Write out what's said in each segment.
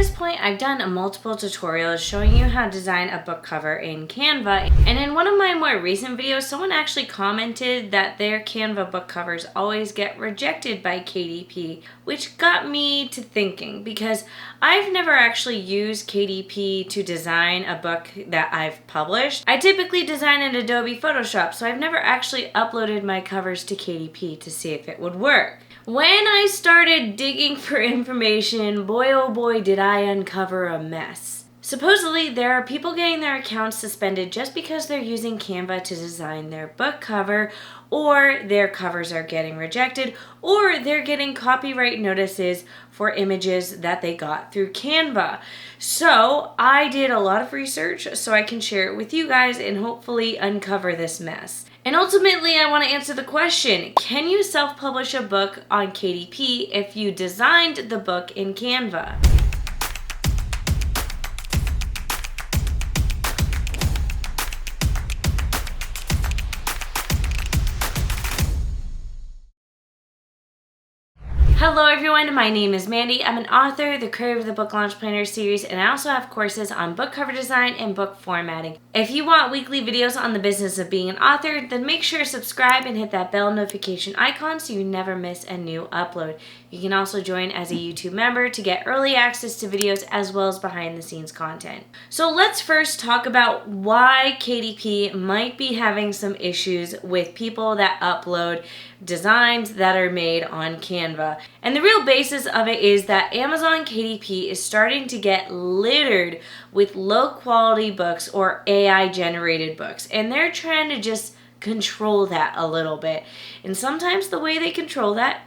this point, I've done multiple tutorials showing you how to design a book cover in Canva. And in one of my more recent videos, someone actually commented that their Canva book covers always get rejected by KDP, which got me to thinking because I've never actually used KDP to design a book that I've published. I typically design in Adobe Photoshop, so I've never actually uploaded my covers to KDP to see if it would work. When I started digging for information, boy oh boy did I uncover a mess. Supposedly, there are people getting their accounts suspended just because they're using Canva to design their book cover, or their covers are getting rejected, or they're getting copyright notices for images that they got through Canva. So I did a lot of research so I can share it with you guys and hopefully uncover this mess. And ultimately, I want to answer the question, can you self-publish a book on KDP if you designed the book in Canva? Hello everyone, my name is Mandy. I'm an author, the creator of the Book Launch Planner series, and I also have courses on book cover design and book formatting. If you want weekly videos on the business of being an author, then make sure to subscribe and hit that bell notification icon so you never miss a new upload. You can also join as a YouTube member to get early access to videos as well as behind the scenes content. So let's first talk about why KDP might be having some issues with people that upload designs that are made on Canva. And the real basis of it is that Amazon KDP is starting to get littered with low quality books or AI generated books, and they're trying to just control that a little bit. And sometimes the way they control that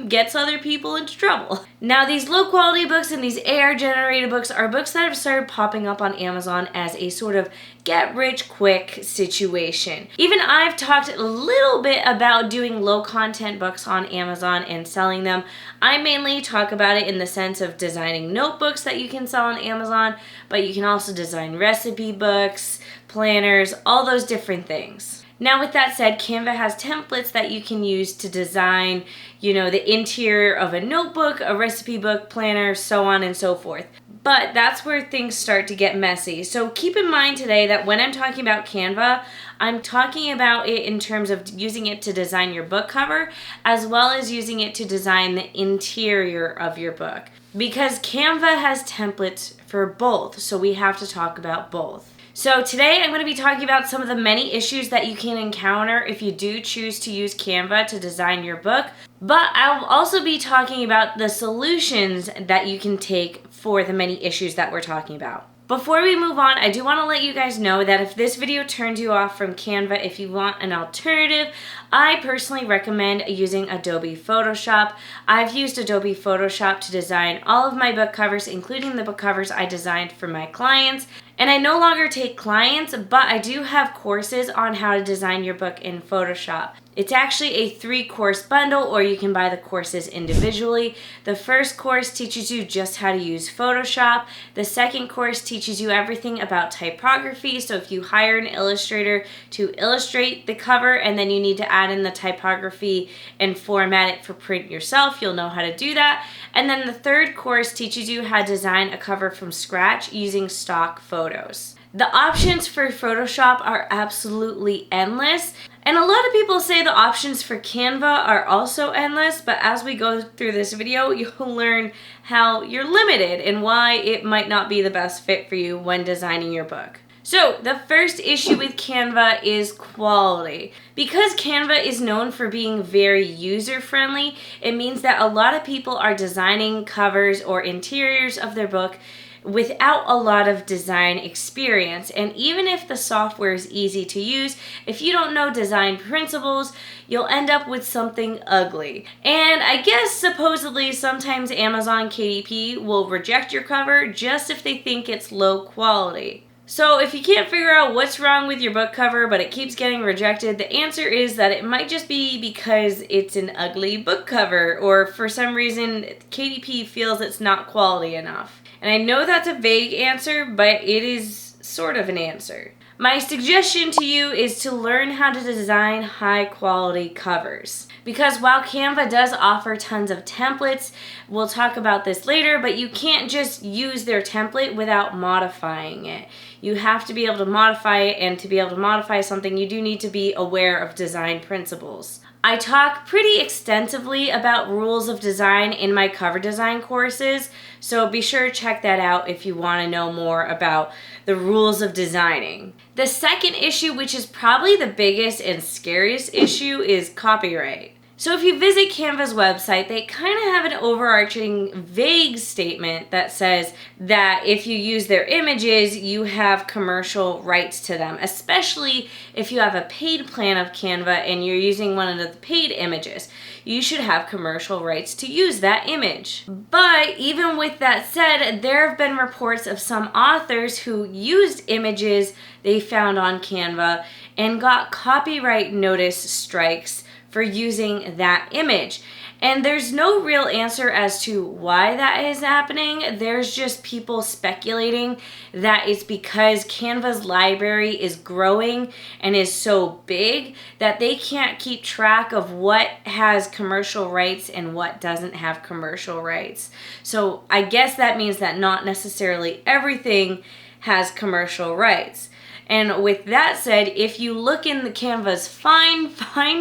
gets other people into trouble. Now, these low quality books and these AI generated books are books that have started popping up on Amazon as a sort of get rich quick situation. Even I've talked a little bit about doing low content books on Amazon and selling them. I mainly talk about it in the sense of designing notebooks that you can sell on Amazon, but you can also design recipe books, planners, all those different things. Now, with that said, Canva has templates that you can use to design, the interior of a notebook, a recipe book, planner, so on and so forth. But that's where things start to get messy. So keep in mind today that when I'm talking about Canva, I'm talking about it in terms of using it to design your book cover, as well as using it to design the interior of your book. Because Canva has templates for both, so we have to talk about both. So today I'm going to be talking about some of the many issues that you can encounter if you do choose to use Canva to design your book, but I'll also be talking about the solutions that you can take for the many issues that we're talking about. Before we move on, I do want to let you guys know that if this video turns you off from Canva, if you want an alternative, I personally recommend using Adobe Photoshop. I've used Adobe Photoshop to design all of my book covers, including the book covers I designed for my clients. And I no longer take clients, but I do have courses on how to design your book in Photoshop. It's actually a 3-course bundle, or you can buy the courses individually. The first course teaches you just how to use Photoshop. The second course teaches you everything about typography. So if you hire an illustrator to illustrate the cover and then you need to add in the typography and format it for print yourself, you'll know how to do that. And then the third course teaches you how to design a cover from scratch using stock photos. The options for Photoshop are absolutely endless. And a lot of people say the options for Canva are also endless, but as we go through this video, you'll learn how you're limited and why it might not be the best fit for you when designing your book. So the first issue with Canva is quality. Because Canva is known for being very user-friendly, it means that a lot of people are designing covers or interiors of their book without a lot of design experience. And even if the software is easy to use, if you don't know design principles, you'll end up with something ugly. And I guess supposedly sometimes Amazon KDP will reject your cover just if they think it's low quality. So if you can't figure out what's wrong with your book cover but it keeps getting rejected, the answer is that it might just be because it's an ugly book cover, or for some reason KDP feels it's not quality enough. And I know that's a vague answer, but it is sort of an answer. My suggestion to you is to learn how to design high quality covers. Because while Canva does offer tons of templates, we'll talk about this later, but you can't just use their template without modifying it. You have to be able to modify it, and to be able to modify something, you do need to be aware of design principles. I talk pretty extensively about rules of design in my cover design courses, so be sure to check that out if you want to know more about the rules of designing. The second issue, which is probably the biggest and scariest issue, is copyright. So if you visit Canva's website, they kind of have an overarching vague statement that says that if you use their images, you have commercial rights to them, especially if you have a paid plan of Canva and you're using one of the paid images. You should have commercial rights to use that image. But even with that said, there have been reports of some authors who used images they found on Canva and got copyright notice strikes for using that image. And there's no real answer as to why that is happening. There's just people speculating that it's because Canva's library is growing and is so big that they can't keep track of what has commercial rights and what doesn't have commercial rights. So I guess that means that not necessarily everything has commercial rights. And with that said, if you look in the Canva's fine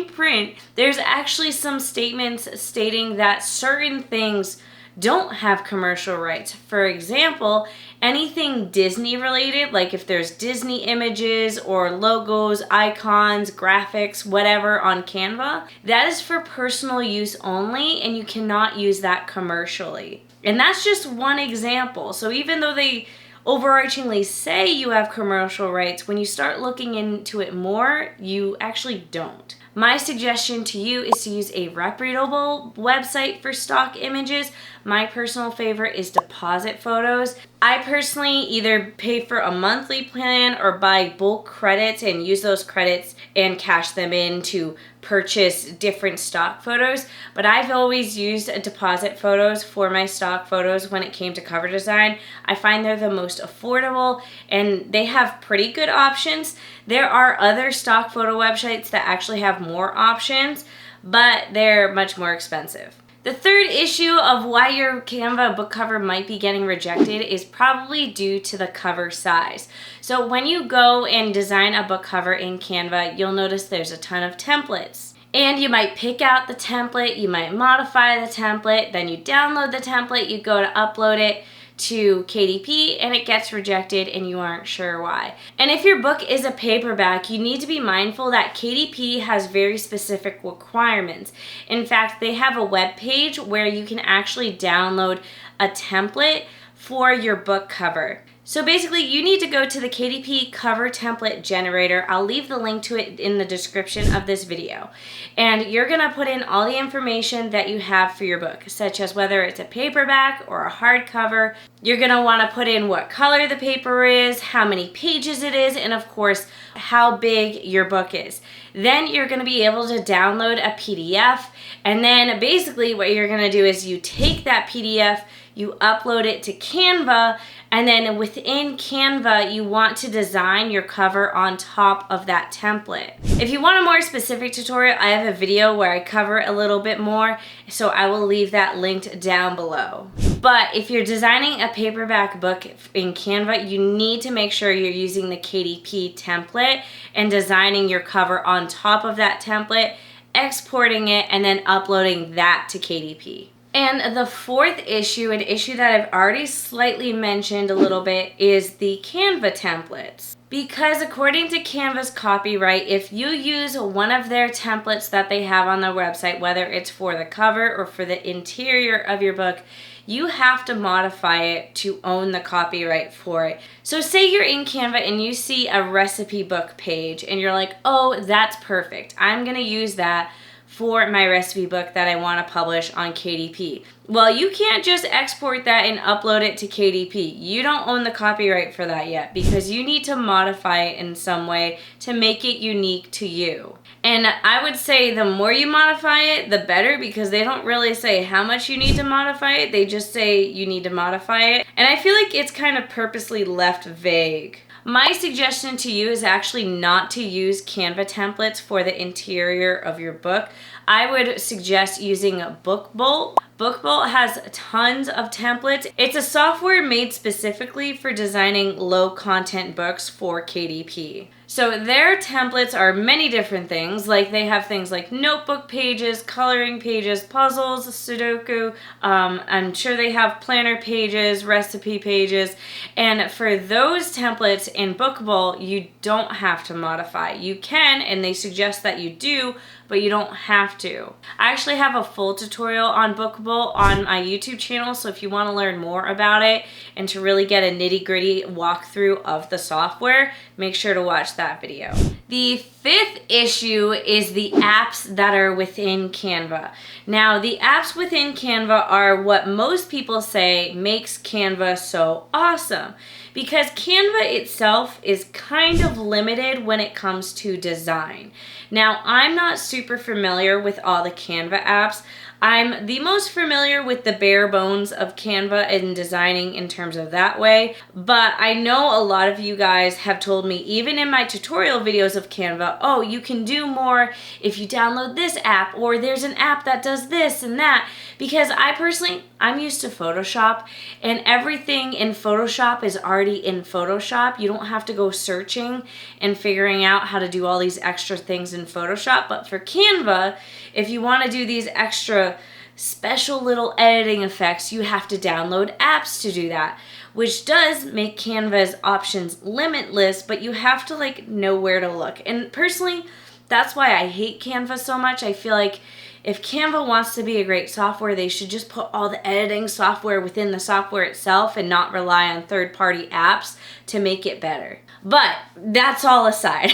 print, there's actually some statements stating that certain things don't have commercial rights. For example, anything Disney related, like if there's Disney images or logos, icons, graphics, whatever on Canva, that is for personal use only, and you cannot use that commercially. And that's just one example. So even though they overarchingly say you have commercial rights, when you start looking into it more, you actually don't. My suggestion to you is to use a reputable website for stock images. My personal favorite is Deposit Photos. I personally either pay for a monthly plan or buy bulk credits and use those credits and cash them in to purchase different stock photos. But I've always used Deposit Photos for my stock photos when it came to cover design. I find they're the most affordable and they have pretty good options. There are other stock photo websites that actually have more options, but they're much more expensive. The third issue of why your Canva book cover might be getting rejected is probably due to the cover size. So when you go and design a book cover in Canva, you'll notice there's a ton of templates. And you might pick out the template, you might modify the template, then you download the template, you go to upload it to KDP and it gets rejected and you aren't sure why. And if your book is a paperback, you need to be mindful that KDP has very specific requirements. In fact, they have a web page where you can actually download a template for your book cover. So basically, you need to go to the KDP cover template generator. I'll leave the link to it in the description of this video. And you're gonna put in all the information that you have for your book, such as whether it's a paperback or a hardcover. You're gonna wanna put in what color the paper is, how many pages it is, and of course, how big your book is. Then you're gonna be able to download a PDF, and then basically what you're gonna do is you take that PDF, you upload it to Canva, and then within Canva, you want to design your cover on top of that template. If you want a more specific tutorial, I have a video where I cover a little bit more, so I will leave that linked down below. But if you're designing a paperback book in Canva, you need to make sure you're using the KDP template and designing your cover on top of that template, exporting it, and then uploading that to KDP. And the fourth issue, an issue that I've already slightly mentioned a little bit, is the Canva templates. Because according to Canva's copyright, if you use one of their templates that they have on their website, whether it's for the cover or for the interior of your book, you have to modify it to own the copyright for it. So say you're in Canva and you see a recipe book page and you're like, oh, that's perfect. I'm gonna use that for my recipe book that I want to publish on KDP. Well, you can't just export that and upload it to KDP. You don't own the copyright for that yet because you need to modify it in some way to make it unique to you. And I would say the more you modify it, the better, because they don't really say how much you need to modify it. They just say you need to modify it. And I feel like it's kind of purposely left vague. My suggestion to you is actually not to use Canva templates for the interior of your book. I would suggest using BookBolt. BookBolt has tons of templates. It's a software made specifically for designing low content books for KDP. So their templates are many different things. Like they have things like notebook pages, coloring pages, puzzles, Sudoku. I'm sure they have planner pages, recipe pages. And for those templates in BookBolt, you don't have to modify. You can, and they suggest that you do, but you don't have to. I actually have a full tutorial on BookBolt on my YouTube channel, so if you want to learn more about it and to really get a nitty-gritty walkthrough of the software, make sure to watch that video. The fifth issue is the apps that are within Canva. Now, the apps within Canva are what most people say makes Canva so awesome, because Canva itself is kind of limited when it comes to design. Now, I'm not super familiar with all the Canva apps. I'm the most familiar with the bare bones of Canva and designing in terms of that way, but I know a lot of you guys have told me, even in my tutorial videos of Canva, oh, you can do more if you download this app, or there's an app that does this and that, because I'm used to Photoshop, and everything in Photoshop is already in Photoshop. You don't have to go searching and figuring out how to do all these extra things in Photoshop, but for Canva, if you want to do these extra special little editing effects, you have to download apps to do that, which does make Canva's options limitless, but you have to know where to look. And personally, that's why I hate Canva so much. I feel like if Canva wants to be a great software, they should just put all the editing software within the software itself and not rely on third-party apps to make it better. But that's all aside.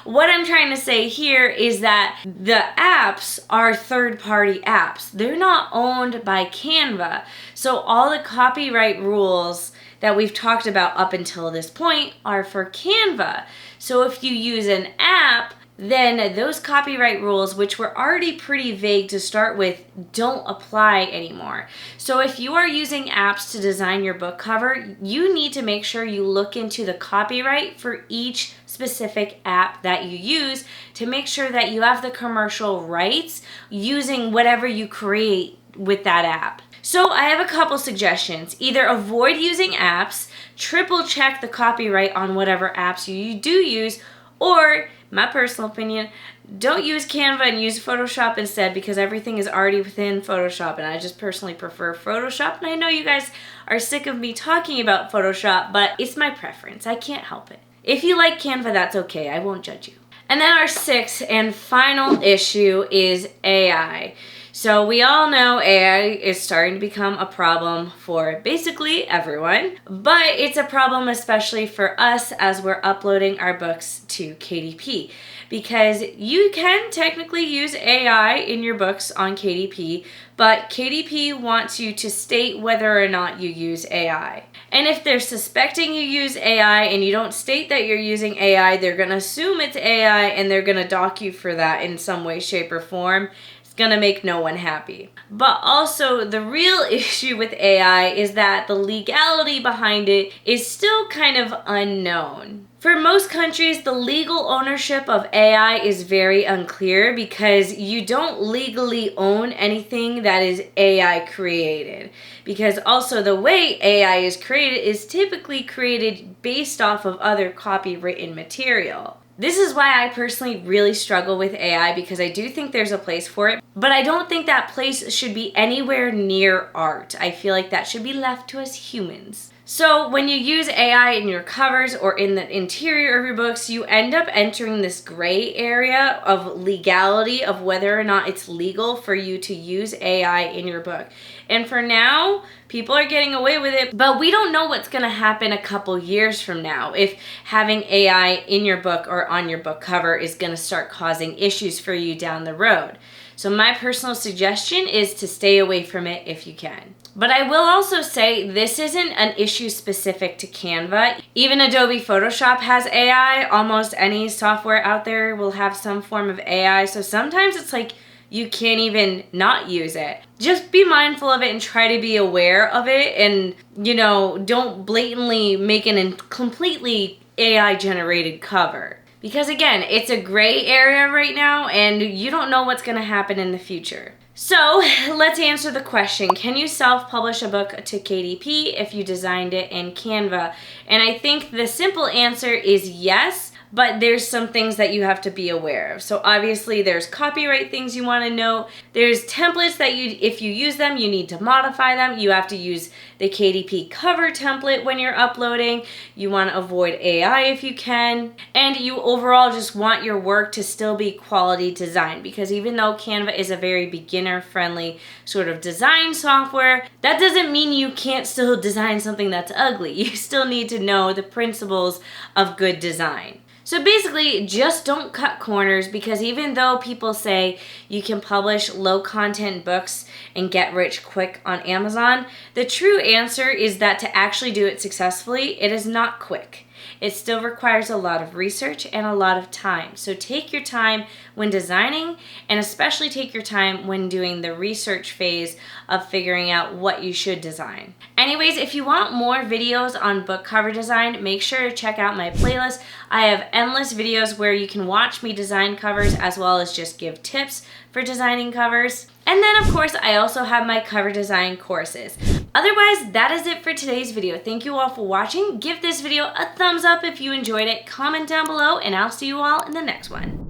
What I'm trying to say here is that the apps are third-party apps. They're not owned by Canva. So all the copyright rules that we've talked about up until this point are for Canva. So if you use an app, then those copyright rules, which were already pretty vague to start with, don't apply anymore. So if you are using apps to design your book cover, you need to make sure you look into the copyright for each specific app that you use to make sure that you have the commercial rights using whatever you create with that app. So I have a couple suggestions. Either avoid using apps, triple check the copyright on whatever apps you do use, or my personal opinion, don't use Canva and use Photoshop instead, because everything is already within Photoshop, and I just personally prefer Photoshop. And I know you guys are sick of me talking about Photoshop, but it's my preference. I can't help it. If you like Canva, that's okay. I won't judge you. And then our sixth and final issue is AI. So we all know AI is starting to become a problem for basically everyone, but it's a problem especially for us as we're uploading our books to KDP, because you can technically use AI in your books on KDP, but KDP wants you to state whether or not you use AI. And if they're suspecting you use AI and you don't state that you're using AI, they're going to assume it's AI and they're going to dock you for that in some way, shape, or form. Gonna make no one happy. But also, the real issue with AI is that the legality behind it is still kind of unknown. For most countries, the legal ownership of AI is very unclear, because you don't legally own anything that is AI created. Because also the way AI is created is typically created based off of other copywritten material. This is why I personally really struggle with AI, because I do think there's a place for it, but I don't think that place should be anywhere near art. I feel like that should be left to us humans. So when you use AI in your covers or in the interior of your books, you end up entering this gray area of legality of whether or not it's legal for you to use AI in your book. And for now, people are getting away with it, but we don't know what's gonna happen a couple years from now if having AI in your book or on your book cover is gonna start causing issues for you down the road. So my personal suggestion is to stay away from it if you can. But I will also say this isn't an issue specific to Canva. Even Adobe Photoshop has AI. Almost any software out there will have some form of AI. So sometimes it's like you can't even not use it. Just be mindful of it and try to be aware of it, and don't blatantly make an completely AI generated cover. Because again, it's a gray area right now and you don't know what's going to happen in the future. So let's answer the question, can you self-publish a book to KDP if you designed it in Canva? And I think the simple answer is yes, but there's some things that you have to be aware of. So obviously there's copyright things you want to know. There's templates that if you use them, you need to modify them. You have to use the KDP cover template when you're uploading. You want to avoid AI if you can. And you overall just want your work to still be quality design, because even though Canva is a very beginner-friendly sort of design software, that doesn't mean you can't still design something that's ugly. You still need to know the principles of good design. So basically, just don't cut corners, because even though people say you can publish low content books and get rich quick on Amazon, the true answer is that to actually do it successfully, it is not quick. It still requires a lot of research and a lot of time. So take your time when designing, and especially take your time when doing the research phase of figuring out what you should design. Anyways, if you want more videos on book cover design, make sure to check out my playlist. I have endless videos where you can watch me design covers as well as just give tips for designing covers. And then of course, I also have my cover design courses. Otherwise, that is it for today's video. Thank you all for watching. Give this video a thumbs up if you enjoyed it, comment down below, and I'll see you all in the next one.